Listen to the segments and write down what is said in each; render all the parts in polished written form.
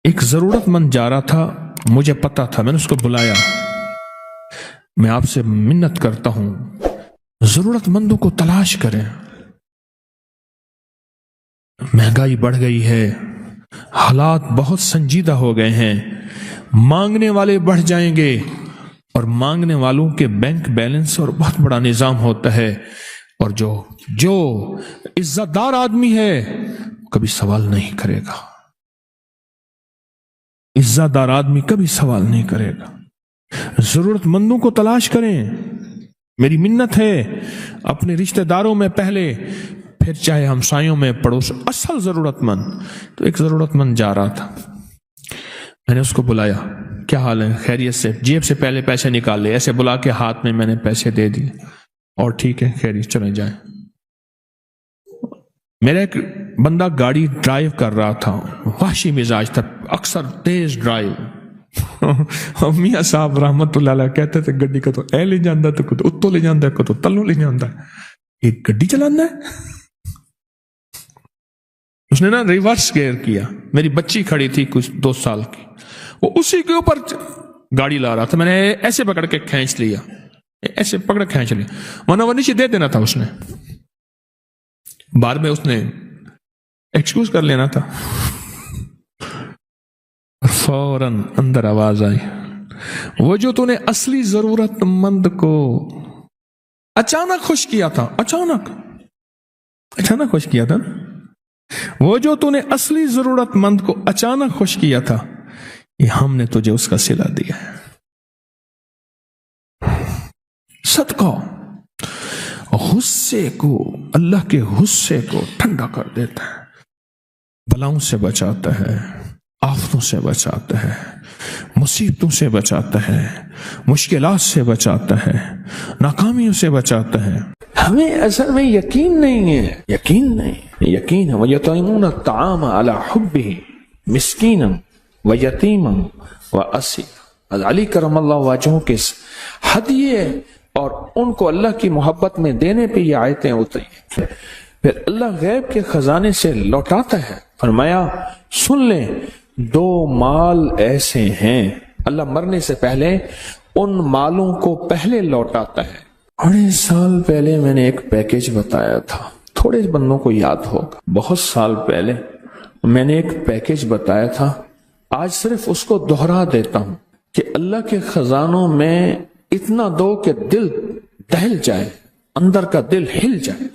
ایک ضرورت مند جا رہا تھا، مجھے پتا تھا، میں نے اس کو بلایا، میں آپ سے منت کرتا ہوں ضرورت مندوں کو تلاش کریں، مہنگائی بڑھ گئی ہے، حالات بہت سنجیدہ ہو گئے ہیں، مانگنے والے بڑھ جائیں گے، اور مانگنے والوں کے بینک بیلنس اور بہت بڑا نظام ہوتا ہے، اور جو عزت دار آدمی ہے کبھی سوال نہیں کرے گا، عزت دار آدمی کبھی سوال نہیں کرے گا۔ ضرورت مندوں کو تلاش کریں، میری منت ہے، اپنے رشتہ داروں میں پہلے، پھر چاہے ہمسایوں میں، پڑوس، اصل ضرورت مند۔ تو ایک ضرورت مند جا رہا تھا، میں نے اس کو بلایا، کیا حال ہے، خیریت سے؟ جیب سے پہلے پیسے نکال لے، ایسے بلا کے ہاتھ میں نے پیسے دے دیے، اور ٹھیک ہے، خیریت، چلے جائیں۔ میرا ایک بندہ گاڑی ڈرائیو کر رہا تھا، وحشی مزاج تھا، اکثر تیز ڈرائیو، میاں صاحب رحمت اللہ علیہ کہتے تھے گڈی کا تو اے لے جاندہ تو کدو اتو لے جاندہ کدو تلو لے جاندہ، ایک گڈی چلانا ہے۔ اس نے نا ریورس گیئر کیا، میری بچی کھڑی تھی کچھ 2 سال کی، وہ اسی کے اوپر گاڑی لا رہا تھا، میں نے ایسے پکڑ کے کھینچ لیا، ایسے پکڑ کھینچ لیا، ورنہ وہ نیچے دے دینا تھا، اس نے بعد میں اس نے ایکسکیوز کر لینا تھا، فوراً اندر آواز آئی، وہ جو تو نے اصلی ضرورت مند کو اچانک خوش کیا تھا، اچانک خوش کیا تھا، وہ جو تو نے اصلی ضرورت مند کو اچانک خوش کیا تھا، یہ ہم نے تجھے اس کا صلہ دیا ہے۔ صدقہ غصے کو، اللہ کے غصے کو ٹھنڈا کر دیتا ہے، بلاؤں سے بچاتا ہے، آفتوں سے بچاتا ہے، مصیبتوں سے بچاتا ہے، مشکلات سے بچاتا ہے، ناکامیوں سے بچاتا ہے۔ ہمیں اصل میں یقین نہیں ہے، یقین ہے۔ وَيُطْعِمُونَ الطَّعَامَ عَلَى حُبِّهِ مِسْكِينًا وَيَتِيمًا وَأَسِيرًا۔ علی کرم اللہ وجہہ کے ہدیے اور ان کو اللہ کی محبت میں دینے پہ یہ آیتیں اتری ہیں۔ پھر اللہ غیب کے خزانے سے لوٹاتا ہے، فرمایا سن لیں 2 مال ایسے ہیں، اللہ مرنے سے پہلے ان مالوں کو پہلے لوٹاتا ہے۔ 2.5 سال پہلے میں نے ایک پیکیج بتایا تھا، تھوڑے بندوں کو یاد ہوگا، بہت سال پہلے میں نے ایک پیکیج بتایا تھا، آج صرف اس کو دہرا دیتا ہوں کہ اللہ کے خزانوں میں اتنا دو کہ دل دہل جائے، اندر کا دل ہل جائے،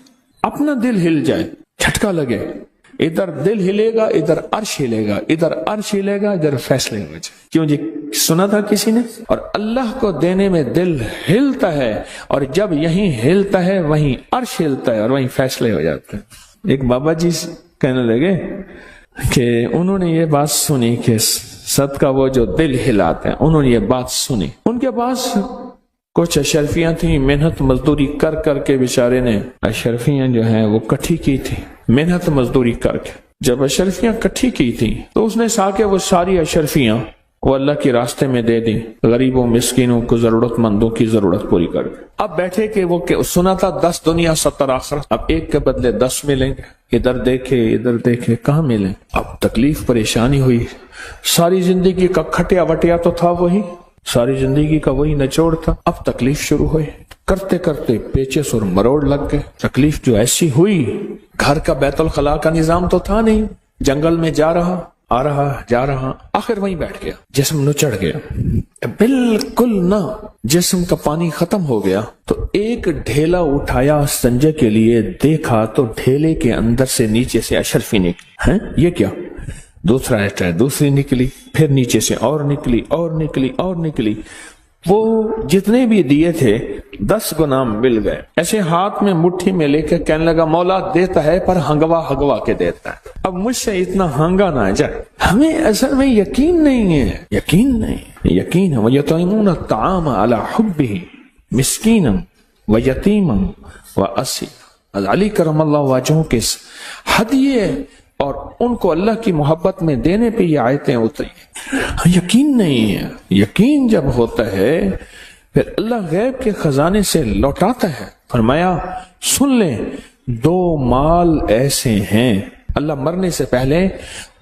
اپنا دل ہل جائے، جھٹکا لگے، ادھر دل ہلے گا، ادھر عرش ہلے گا، ادھر عرش ہلے گا، ادھر فیصلے ہو جائے۔ کیوں جی؟ سنا تھا کسی نے؟ اور اللہ کو دینے میں دل ہلتا ہے، اور جب یہیں ہلتا ہے وہیں عرش ہلتا ہے، اور وہیں فیصلے ہو جاتے ہیں۔ ایک بابا جی کہنے لگے کہ انہوں نے یہ بات سنی کہ صدقہ وہ جو دل ہلاتے ہیں، انہوں نے یہ بات سنی، ان کے پاس کچھ اشرفیاں تھیں، محنت مزدوری کر کر کے بیچارے نے اشرفیاں جو ہیں وہ کٹھی کی تھی، محنت مزدوری کر کے جب اشرفیاں کٹھی کی تھی تو اس نے سا کے وہ ساری اشرفیاں وہ اللہ کے راستے میں دے دی، غریبوں مسکینوں کو، ضرورت مندوں کی ضرورت پوری کر کے۔ اب بیٹھے کہ وہ سنا تھا 10 دنیا 70 آخرت، اب ایک کے بدلے 10 ملیں گے، ادھر دیکھے کہاں ملیں؟ اب تکلیف پریشانی ہوئی، ساری زندگی کا کھٹیا وٹیا تو تھا وہی، ساری زندگی کا وہی نچوڑ تھا، اب تکلیف شروع ہوئی، کرتے کرتے پیچس اور مروڑ لگ گئے، تکلیف جو ایسی ہوئی، گھر کا بیت الخلاء کا نظام تو تھا نہیں، جنگل میں جا رہا، آخر وہیں بیٹھ گیا، جسم نچڑ گیا، بالکل نہ جسم کا پانی ختم ہو گیا، تو ایک ڈھیلا اٹھایا سنجے کے لیے، دیکھا تو ڈھیلے کے اندر سے نیچے سے اشرفی نکلی، ہیں یہ کیا؟ دوسرا ایسا ہے، دوسری نکلی، پھر نیچے سے اور نکلی، وہ جتنے بھی دیے تھے 10 گنا مل گئے، ایسے ہاتھ میں مٹھی میں لے کے کہنے لگا مولا دیتا ہے پر ہنگوا کے دیتا ہے، اب مجھ سے اتنا ہنگا نہ جائے۔ ہمیں اصل میں یقین نہیں ہے، یقین ہے۔ وَيُطْعِمُونَ الطَّعَامَ عَلَى حُبِّهِ مِسْكِينًا وَيَتِيمًا وَأَسِيرًا۔ علی کرم اللہ وجہہ کے ہدیے اور ان کو اللہ کی محبت میں دینے پہ یہ آیتیں اتری ہیں۔ یقین نہیں ہے، یقین جب ہوتا ہے پھر اللہ غیب کے خزانے سے لوٹاتا ہے، فرمایا سن لیں 2 مال ایسے ہیں، اللہ مرنے سے پہلے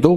2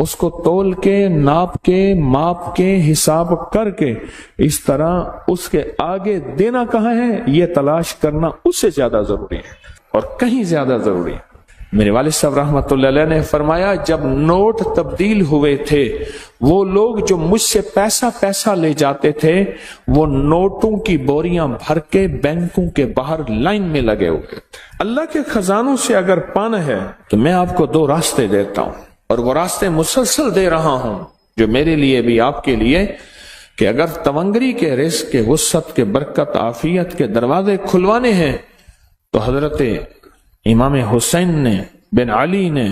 اس کو تول کے، ناپ کے، ماپ کے، حساب کر کے اس طرح اس کے آگے دینا کہاں ہے، یہ تلاش کرنا اس سے زیادہ ضروری ہے اور کہیں زیادہ ضروری ہے۔ میرے والد صاحب رحمۃ اللہ علیہ نے فرمایا جب نوٹ تبدیل ہوئے تھے، وہ لوگ جو مجھ سے پیسہ لے جاتے تھے وہ نوٹوں کی بوریاں بھر کے بینکوں کے باہر لائن میں لگے ہوئے تھے۔ اللہ کے خزانوں سے اگر پانا ہے تو میں آپ کو دو راستے دیتا ہوں، اور وہ راستے مسلسل دے رہا ہوں جو میرے لیے بھی آپ کے لیے، کہ اگر تونگری کے رزق کے وسعت کے برکت عافیت کے دروازے کھلوانے ہیں تو حضرت امام حسین نے بن علی نے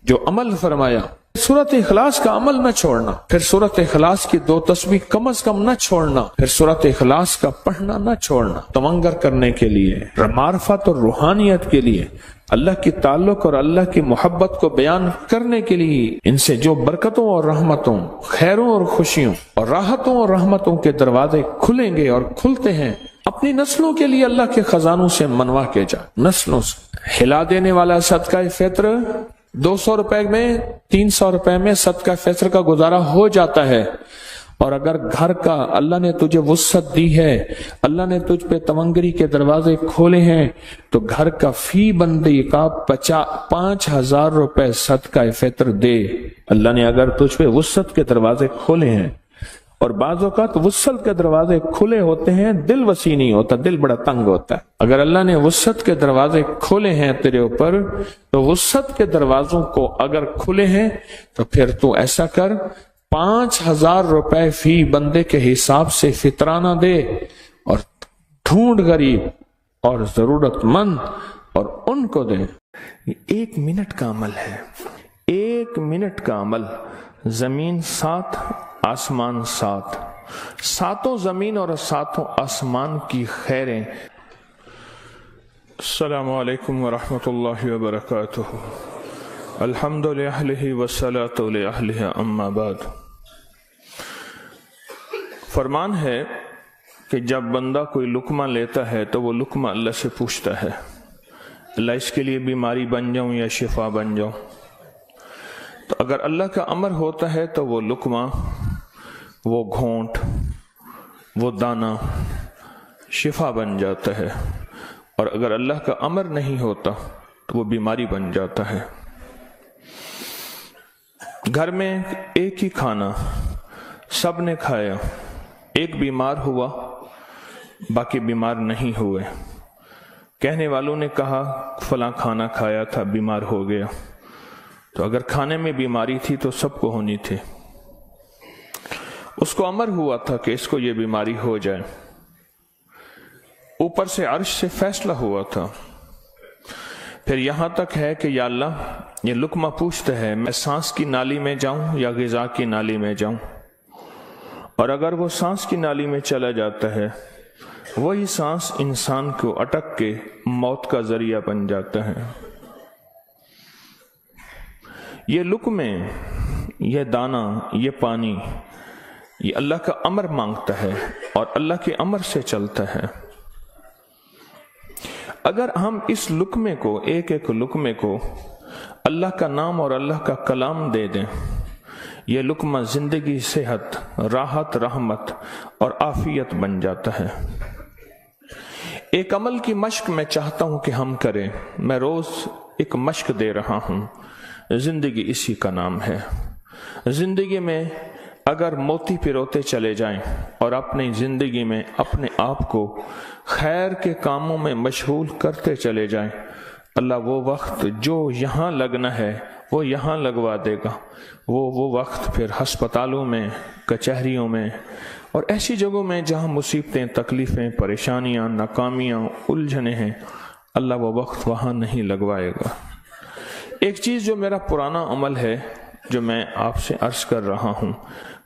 جو عمل فرمایا، سورۃ اخلاص کا عمل نہ چھوڑنا، پھر سورۃ اخلاص کی 2 تسبیح کم از کم نہ چھوڑنا، پھر سورۃ اخلاص کا پڑھنا نہ چھوڑنا، تونگر کرنے کے لیے، معرفت اور روحانیت کے لیے، اللہ کی تعلق اور اللہ کی محبت کو بیان کرنے کے لیے، ان سے جو برکتوں اور رحمتوں، خیروں اور خوشیوں اور راحتوں اور رحمتوں کے دروازے کھلیں گے اور کھلتے ہیں، اپنی نسلوں کے لیے اللہ کے خزانوں سے منوا کے جا، نسلوں سے۔ ہلا دینے والا صدقہ فطر 200 روپے میں، 300 روپے میں صدقہ فطر کا گزارا ہو جاتا ہے، اور اگر گھر کا اللہ نے تجھے وسعت دی ہے، اللہ نے تجھ پہ تونگری کے دروازے کھولے ہیں، تو گھر کا فی بندی کا 5,000 روپے صدقہ فطر دے۔ اللہ نے اگر تجھ پہ وسعت کے دروازے کھولے ہیں، اور بعض اوقات وسعت کے دروازے کھلے ہوتے ہیں، دل وسیع نہیں ہوتا، دل بڑا تنگ ہوتا ہے۔ اگر اللہ نے وسعت کے دروازے کھولے ہیں تیرے اوپر، تو وسعت کے دروازوں کو اگر کھلے ہیں تو پھر تو ایسا کر، 5,000 روپے فی بندے کے حساب سے فطرانہ دے، اور ڈھونڈ غریب اور ضرورت مند اور ان کو دے۔ 1 منٹ کا عمل ہے، 1 منٹ کا عمل، زمین 7 آسمان 7، 7 زمین اور 7 آسمان کی خیریں۔ السلام علیکم ورحمۃ اللہ وبرکاتہ۔ الحمد للہ والصلاۃ لأہلہ اما بعد۔ فرمان ہے کہ جب بندہ کوئی لقمہ لیتا ہے تو وہ لقمہ اللہ سے پوچھتا ہے، اللہ اس کے لیے بیماری بن جاؤں یا شفا بن جاؤں؟ تو اگر اللہ کا امر ہوتا ہے تو وہ لقمہ، وہ گھونٹ، وہ دانہ شفا بن جاتا ہے، اور اگر اللہ کا امر نہیں ہوتا تو وہ بیماری بن جاتا ہے۔ گھر میں ایک ہی کھانا سب نے کھایا، ایک بیمار ہوا، باقی بیمار نہیں ہوئے، کہنے والوں نے کہا فلاں کھانا کھایا تھا بیمار ہو گیا، تو اگر کھانے میں بیماری تھی تو سب کو ہونی تھی۔ اس کو امر ہوا تھا کہ اس کو یہ بیماری ہو جائے، اوپر سے عرش سے فیصلہ ہوا تھا۔ پھر یہاں تک ہے کہ یا اللہ، یہ لقمہ پوچھتا ہے میں سانس کی نالی میں جاؤں یا غذا کی نالی میں جاؤں، اور اگر وہ سانس کی نالی میں چلا جاتا ہے، وہی سانس انسان کو اٹک کے موت کا ذریعہ بن جاتا ہے۔ یہ لقمے، یہ دانہ، یہ پانی، یہ اللہ کا امر مانگتا ہے اور اللہ کے امر سے چلتا ہے۔ اگر ہم اس لقمے کو، ایک ایک لقمے کو اللہ کا نام اور اللہ کا کلام دے دیں، یہ لقمہ زندگی، صحت، راحت، رحمت اور عافیت بن جاتا ہے۔ ایک عمل کی مشق میں چاہتا ہوں کہ ہم کریں، میں روز ایک مشق دے رہا ہوں، زندگی اسی کا نام ہے۔ زندگی میں اگر موتی پروتے چلے جائیں اور اپنی زندگی میں اپنے آپ کو خیر کے کاموں میں مشغول کرتے چلے جائیں، اللہ وہ وقت جو یہاں لگنا ہے وہ یہاں لگوا دے گا۔ وہ وقت پھر ہسپتالوں میں، کچہریوں میں اور ایسی جگہوں میں جہاں مصیبتیں، تکلیفیں، پریشانیاں، ناکامیاں، الجھنیں ہیں، اللہ وہ وقت وہاں نہیں لگوائے گا۔ ایک چیز جو میرا پرانا عمل ہے، جو میں آپ سے عرض کر رہا ہوں،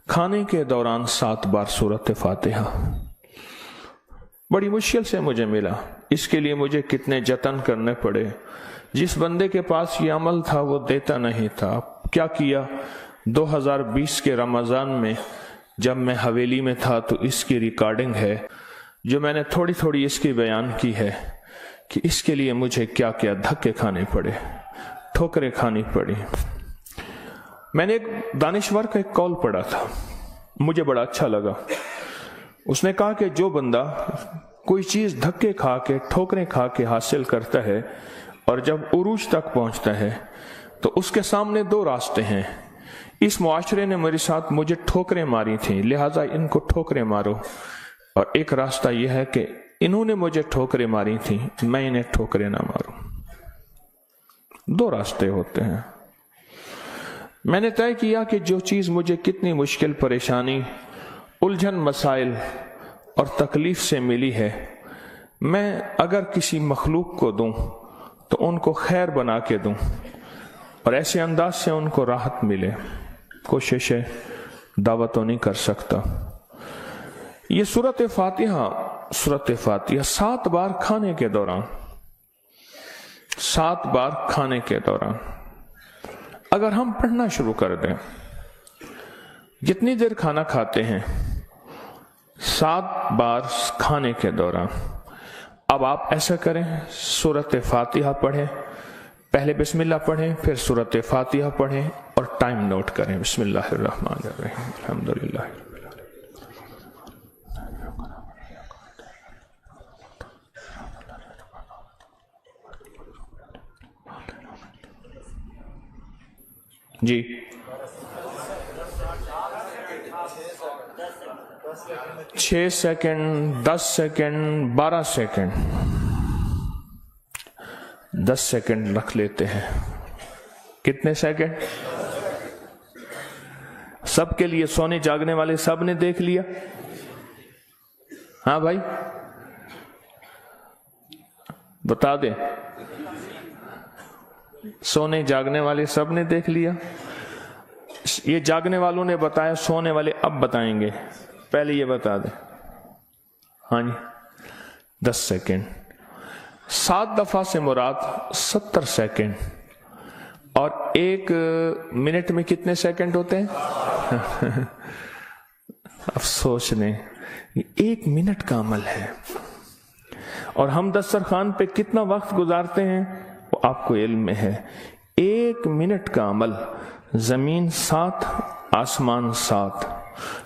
کھانے کے دوران 7 بار سورۃ فاتحہ، بڑی مشکل سے مجھے ملا، اس کے لیے مجھے کتنے جتن کرنے پڑے۔ جس بندے کے پاس یہ عمل تھا وہ دیتا نہیں تھا۔ کیا کیا؟ 2020 کے رمضان میں جب میں حویلی میں تھا تو اس کی ریکارڈنگ ہے، جو میں نے تھوڑی تھوڑی اس کی بیان کی ہے کہ اس کے لیے مجھے کیا کیا دھکے کھانے پڑے، ٹھوکریں کھانی پڑی۔ میں نے ایک دانشور کا ایک قول پڑھا تھا، مجھے بڑا اچھا لگا۔ اس نے کہا کہ جو بندہ کوئی چیز دھکے کھا کے، ٹھوکریں کھا کے حاصل کرتا ہے اور جب عروج تک پہنچتا ہے تو اس کے سامنے دو راستے ہیں۔ اس معاشرے نے مجھے ٹھوکریں ماری تھیں، لہٰذا ان کو ٹھوکریں مارو، اور ایک راستہ یہ ہے کہ انہوں نے مجھے ٹھوکریں ماری تھیں، میں انہیں ٹھوکریں نہ ماروں۔ دو راستے ہوتے ہیں۔ میں نے طے کیا کہ جو چیز مجھے کتنی مشکل، پریشانی، الجھن، مسائل اور تکلیف سے ملی ہے، میں اگر کسی مخلوق کو دوں تو ان کو خیر بنا کے دوں اور ایسے انداز سے ان کو راحت ملے۔ کوشش دعوت تو نہیں کر سکتا۔ یہ سورۃ فاتحہ 7 بار کھانے کے دوران، 7 بار کھانے کے دوران اگر ہم پڑھنا شروع کر دیں، جتنی دیر کھانا کھاتے ہیں 7 بار کھانے کے دوران، اب آپ ایسا کریں، سورۃ فاتحہ پڑھیں، پہلے بسم اللہ پڑھیں، پھر سورۃ فاتحہ پڑھیں اور ٹائم نوٹ کریں۔ بسم اللہ الرحمن الرحیم، الحمدللہ۔ جی 6 سیکنڈ، 10 سیکنڈ، 12 سیکنڈ، 10 سیکنڈ رکھ لیتے ہیں۔ کتنے سیکنڈ؟ سب کے لیے، سونے جاگنے والے سب نے دیکھ لیا؟ ہاں بھائی بتا دیں، سونے جاگنے والے سب نے دیکھ لیا؟ یہ جاگنے والوں نے بتایا، سونے والے اب بتائیں گے، پہلے یہ بتا دیں۔ ہاں جی 10 سیکنڈ، 7 دفعہ سے مراد 70 سیکنڈ، اور 1 منٹ میں کتنے سیکنڈ ہوتے ہیں؟ افسوس نے 1 منٹ کا عمل ہے، اور ہم دسترخوان پہ کتنا وقت گزارتے ہیں وہ آپ کو علم میں ہے۔ 1 منٹ کا عمل، زمین 7، آسمان 7،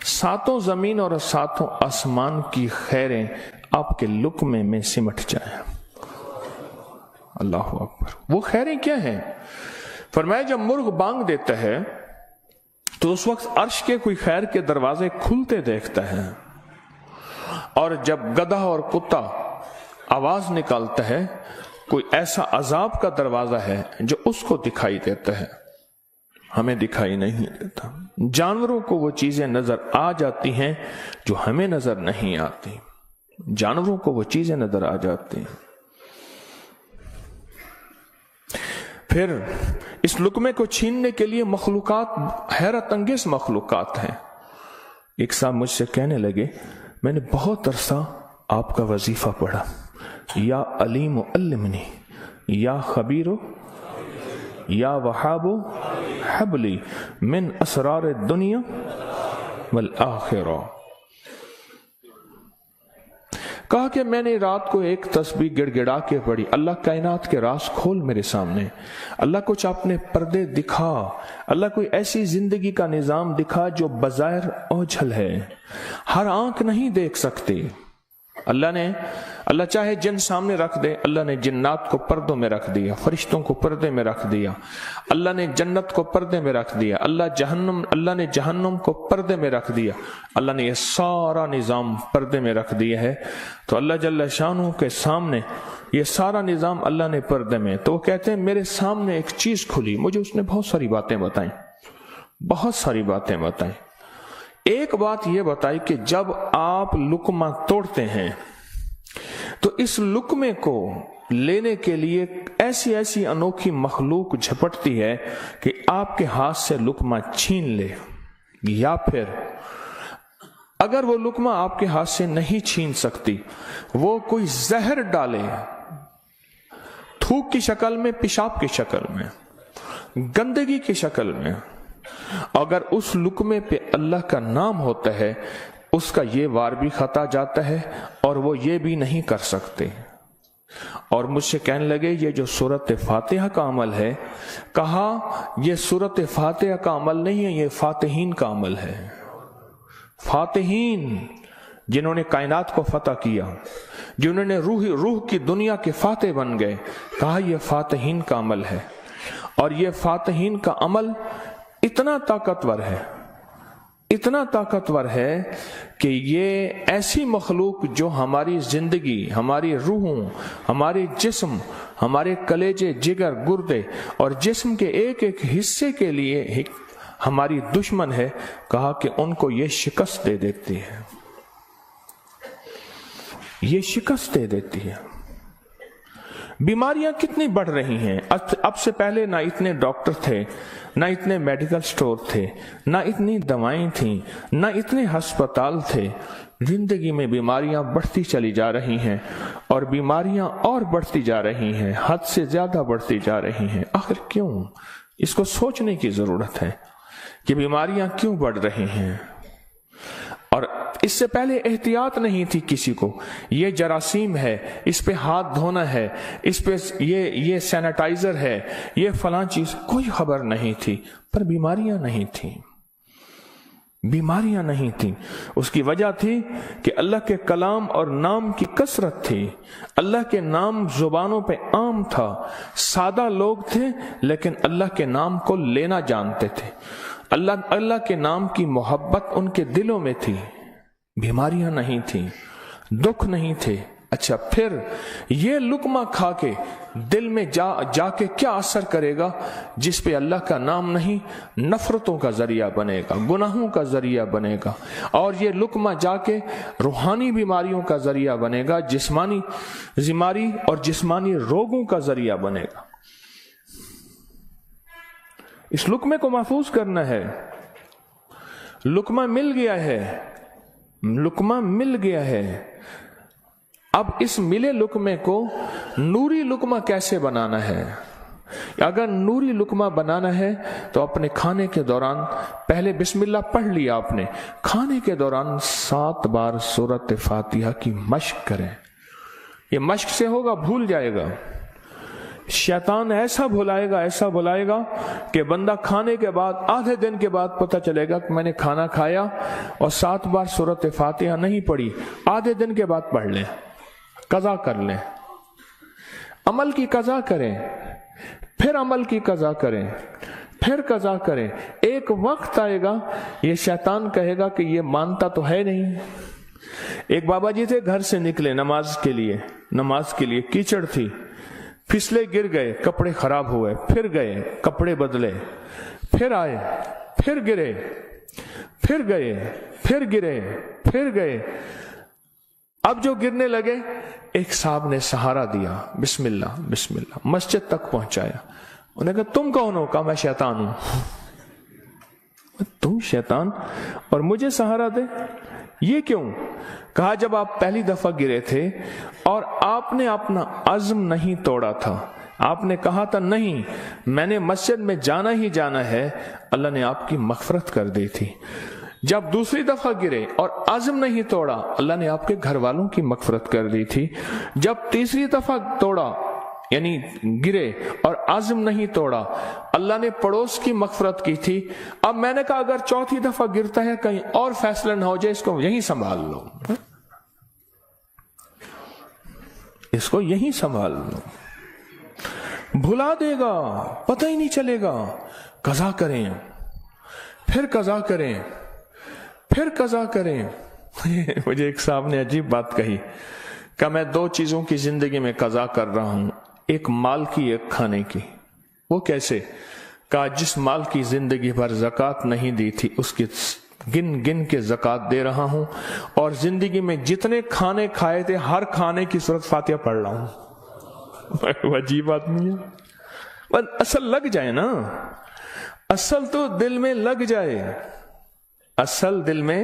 7 زمین اور 7 آسمان کی خیریں آپ کے لقمے میں سمٹ جائیں۔ اللہ اکبر۔ وہ خیریں کیا ہیں؟ فرمایا جب مرغ بانگ دیتا ہے تو اس وقت عرش کے کوئی خیر کے دروازے کھلتے دیکھتا ہے، اور جب گدھا اور کتا آواز نکالتا ہے کوئی ایسا عذاب کا دروازہ ہے جو اس کو دکھائی دیتا ہے، ہمیں دکھائی نہیں دیتا۔ جانوروں کو وہ چیزیں نظر آ جاتی ہیں جو ہمیں نظر نہیں آتی، جانوروں کو وہ چیزیں نظر آ جاتی ہیں۔ پھر اس لقمے کو چھیننے کے لیے مخلوقات، حیرت انگیز مخلوقات ہیں۔ ایک صاحب مجھ سے کہنے لگے، میں نے بہت عرصہ آپ کا وظیفہ پڑھا، یا علیم علمنی، یا خبیر یا وہاب حبلی من اسرار الدنیا والآخرہ۔ کہا کہ میں نے رات کو ایک تسبیح گڑ گڑا کے پڑھی، اللہ کائنات کے راز کھول میرے سامنے، اللہ کچھ اپنے پردے دکھا، اللہ کوئی ایسی زندگی کا نظام دکھا جو بظاہر اوجھل ہے، ہر آنکھ نہیں دیکھ سکتی۔ اللہ چاہے جن سامنے رکھ دے، اللہ نے جنات کو پردوں میں رکھ دیا، فرشتوں کو پردے میں رکھ دیا، اللہ نے جنت کو پردے میں رکھ دیا، اللہ نے جہنم کو پردے میں رکھ دیا، اللہ نے یہ سارا نظام پردے میں رکھ دیا ہے۔ تو اللہ جل شانہ کے سامنے یہ سارا نظام اللہ نے پردے میں، تو وہ کہتے ہیں میرے سامنے ایک چیز کھلی، مجھے اس نے بہت ساری باتیں بتائیں، بہت ساری باتیں بتائیں۔ ایک بات یہ بتائی کہ جب آپ لقمہ توڑتے ہیں تو اس لقمے کو لینے کے لیے ایسی ایسی انوکھی مخلوق جھپٹتی ہے کہ آپ کے ہاتھ سے لقمہ چھین لے، یا پھر اگر وہ لقمہ آپ کے ہاتھ سے نہیں چھین سکتی، وہ کوئی زہر ڈالے، تھوک کی شکل میں، پیشاب کی شکل میں، گندگی کی شکل میں، اگر اس لقمے پہ اللہ کا نام ہوتا ہے، اس کا یہ وار بھی خطا جاتا ہے اور وہ یہ بھی نہیں کر سکتے اور مجھ سے کہنے لگے یہ جو سورت فاتحہ کا عمل ہے، کہا یہ سورت فاتحہ کا عمل نہیں ہے، یہ فاتحین کا عمل ہے۔ فاتحین جنہوں نے کائنات کو فتح کیا، جنہوں نے روح کی دنیا کے فاتح بن گئے، کہا یہ فاتحین کا عمل ہے۔ اور یہ فاتحین کا عمل اتنا طاقتور ہے، اتنا طاقتور ہے کہ یہ ایسی مخلوق جو ہماری زندگی، ہماری روحوں، ہمارے جسم، ہمارے کلیجے، جگر، گردے اور جسم کے ایک ایک حصے کے لیے ہماری دشمن ہے، کہا کہ ان کو یہ شکست دے دیتی ہے، یہ شکست دے دیتی ہے۔ بیماریاں کتنی بڑھ رہی ہیں۔ اب سے پہلے نہ اتنے ڈاکٹر تھے، نہ اتنے میڈیکل سٹور تھے، نہ اتنی دوائیں تھیں، نہ اتنے ہسپتال تھے۔ زندگی میں بیماریاں بڑھتی چلی جا رہی ہیں، اور بیماریاں اور بڑھتی جا رہی ہیں، حد سے زیادہ بڑھتی جا رہی ہیں۔ آخر کیوں؟ اس کو سوچنے کی ضرورت ہے کہ بیماریاں کیوں بڑھ رہی ہیں۔ اور اس سے پہلے احتیاط نہیں تھی کسی کو، یہ جراثیم ہے، اس پہ ہاتھ دھونا ہے، اس پہ یہ سینیٹائزر ہے، یہ فلاں چیز، کوئی خبر نہیں تھی، پر بیماریاں نہیں تھیں، بیماریاں نہیں تھیں۔ اس کی وجہ تھی کہ اللہ کے کلام اور نام کی کثرت تھی، اللہ کے نام زبانوں پہ عام تھا، سادہ لوگ تھے لیکن اللہ کے نام کو لینا جانتے تھے، اللہ کے نام کی محبت ان کے دلوں میں تھی، بیماریاں نہیں تھیں، دکھ نہیں تھے۔ اچھا، پھر یہ لقمہ کھا کے دل میں جا کے کیا اثر کرے گا جس پہ اللہ کا نام نہیں؟ نفرتوں کا ذریعہ بنے گا، گناہوں کا ذریعہ بنے گا، اور یہ لقمہ جا کے روحانی بیماریوں کا ذریعہ بنے گا، جسمانی بیماری اور جسمانی روگوں کا ذریعہ بنے گا۔ اس لقمے کو محفوظ کرنا ہے۔ لقمہ مل گیا ہے، لقمہ مل گیا ہے، اب اس ملے لقمے کو نوری لقمہ کیسے بنانا ہے؟ اگر نوری لقمہ بنانا ہے تو اپنے کھانے کے دوران پہلے بسم اللہ پڑھ لیا آپ نے، کھانے کے دوران 7 بار سورت فاتحہ کی مشق کریں۔ یہ مشق سے ہوگا، بھول جائے گا۔ شیطان ایسا بھلائے گا کہ بندہ کھانے کے بعد آدھے دن کے بعد پتہ چلے گا کہ میں نے کھانا کھایا اور 7 بار سورت فاتحہ نہیں پڑھی، آدھے دن کے بعد پڑھ لیں، قضا کر لیں، عمل کی قضا کریں، پھر عمل کی قضا کریں، پھر قضا کریں۔ ایک وقت آئے گا یہ شیطان کہے گا کہ یہ مانتا تو ہے نہیں۔ ایک بابا جی تھے، گھر سے نکلے نماز کے لیے کیچڑ تھی، پھسلے، گر گئے، کپڑے خراب ہوئے، پھر گئے، کپڑے بدلے، پھر آئے، پھر گرے، پھر گئے، پھر گرے، پھر گئے۔ اب جو گرنے لگے، ایک صاحب نے سہارا دیا، بسم اللہ بسم اللہ، مسجد تک پہنچایا۔ انہوں نے کہا تم کون ہو؟ کہا میں شیطان ہوں۔ تم شیطان اور مجھے سہارا دے؟ یہ کیوں؟ کہا جب آپ پہلی دفعہ گرے تھے اور آپ نے اپنا عزم نہیں توڑا تھا، آپ نے کہا تھا نہیں میں نے مسجد میں جانا ہی جانا ہے، اللہ نے آپ کی مغفرت کر دی تھی۔ جب دوسری دفعہ گرے اور عزم نہیں توڑا، اللہ نے آپ کے گھر والوں کی مغفرت کر دی تھی۔ جب تیسری دفعہ توڑا، یعنی گرے اور عزم نہیں توڑا، اللہ نے پڑوس کی مغفرت کی تھی۔ اب میں نے کہا اگر چوتھی دفعہ گرتا ہے کہیں اور فیصلہ نہ ہو جائے، اس کو یہیں سنبھال لو، اس کو یہیں سنبھال لو، بھلا دے گا، پتہ ہی نہیں چلے گا۔ قضا کریں، پھر قضا کریں، پھر قضا کریں۔ مجھے ایک صاحب نے عجیب بات کہی کہ میں 2 چیزوں کی زندگی میں قضا کر رہا ہوں، ایک مال کی، ایک کھانے کی۔ وہ کیسے؟ کہا جس مال کی زندگی بھر زکوٰۃ نہیں دی تھی اس کی گن گن کے زکوٰۃ دے رہا ہوں، اور زندگی میں جتنے کھانے کھائے تھے ہر کھانے کی سورت فاتحہ پڑھ رہا ہوں۔ عجیب آدمی ہے، بس اصل لگ جائے نا، اصل تو دل میں لگ جائے، اصل دل میں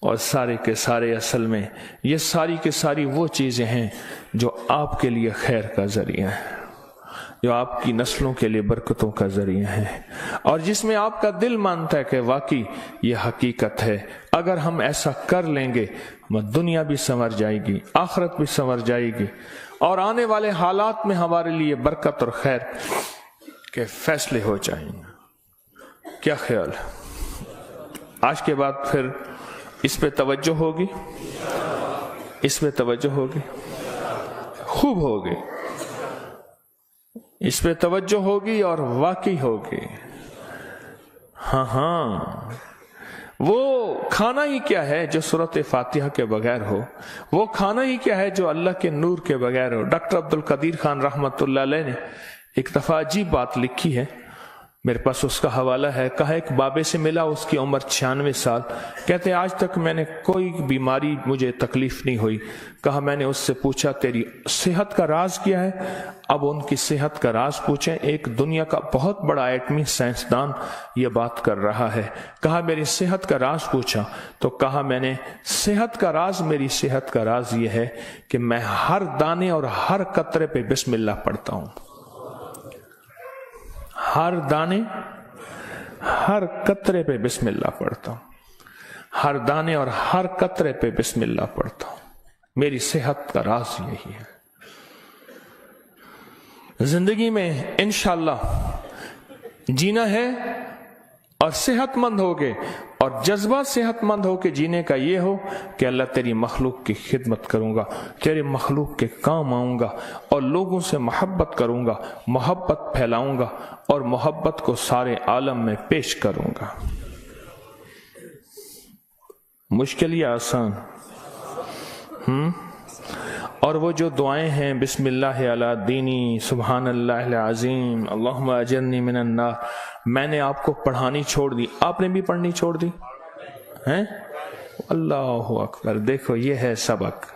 اور سارے کے سارے اصل میں یہ ساری کے ساری وہ چیزیں ہیں جو آپ کے لیے خیر کا ذریعہ ہے، جو آپ کی نسلوں کے لیے برکتوں کا ذریعہ ہے، اور جس میں آپ کا دل مانتا ہے کہ واقعی یہ حقیقت ہے۔ اگر ہم ایسا کر لیں گے، دنیا بھی سنور جائے گی، آخرت بھی سنور جائے گی، اور آنے والے حالات میں ہمارے لیے برکت اور خیر کے فیصلے ہو جائیں گے۔ کیا خیال ہے؟ آج کے بعد پھر اس پہ توجہ ہوگی، اس پہ توجہ ہوگی، خوب ہوگی، اس پہ توجہ ہوگی اور واقعی ہوگی۔ ہاں وہ کھانا ہی کیا ہے جو سورۃ فاتحہ کے بغیر ہو، وہ کھانا ہی کیا ہے جو اللہ کے نور کے بغیر ہو۔ ڈاکٹر عبدالقدیر خان رحمۃ اللہ علیہ نے ایک دفعہ عجیب بات لکھی ہے، میرے پاس اس کا حوالہ ہے۔ کہا ایک بابے سے ملا، اس کی عمر 96 سال، کہتے آج تک میں نے کوئی بیماری مجھے تکلیف نہیں ہوئی۔ کہا میں نے اس سے پوچھا تیری صحت کا راز کیا ہے؟ اب ان کی صحت کا راز پوچھیں، ایک دنیا کا بہت بڑا ایٹمی سائنسدان یہ بات کر رہا ہے۔ کہا میری صحت کا راز پوچھا تو کہا میں نے صحت کا راز، میری صحت کا راز یہ ہے کہ میں ہر دانے اور ہر قطرے پہ بسم اللہ پڑھتا ہوں، ہر دانے ہر قطرے پہ بسم اللہ پڑھتا ہوں، ہر دانے اور ہر قطرے پہ بسم اللہ پڑھتا ہوں۔ میری صحت کا راز یہی ہے۔ زندگی میں انشاءاللہ جینا ہے اور صحت مند ہوگے، اور جذبہ صحت مند ہو کے جینے کا یہ ہو کہ اللہ تیری مخلوق کی خدمت کروں گا، تیرے مخلوق کے کام آؤں گا، اور لوگوں سے محبت کروں گا، محبت پھیلاؤں گا، اور محبت کو سارے عالم میں پیش کروں گا۔ مشکل یا آسان؟ اور وہ جو دعائیں ہیں بسم اللہ علی دینی، سبحان اللہ العظیم، اللہم اجرنی من النار، میں نے آپ کو پڑھانی چھوڑ دی، آپ نے بھی پڑھنی چھوڑ دی ہیں؟ اللہ اکبر! دیکھو یہ ہے سبق۔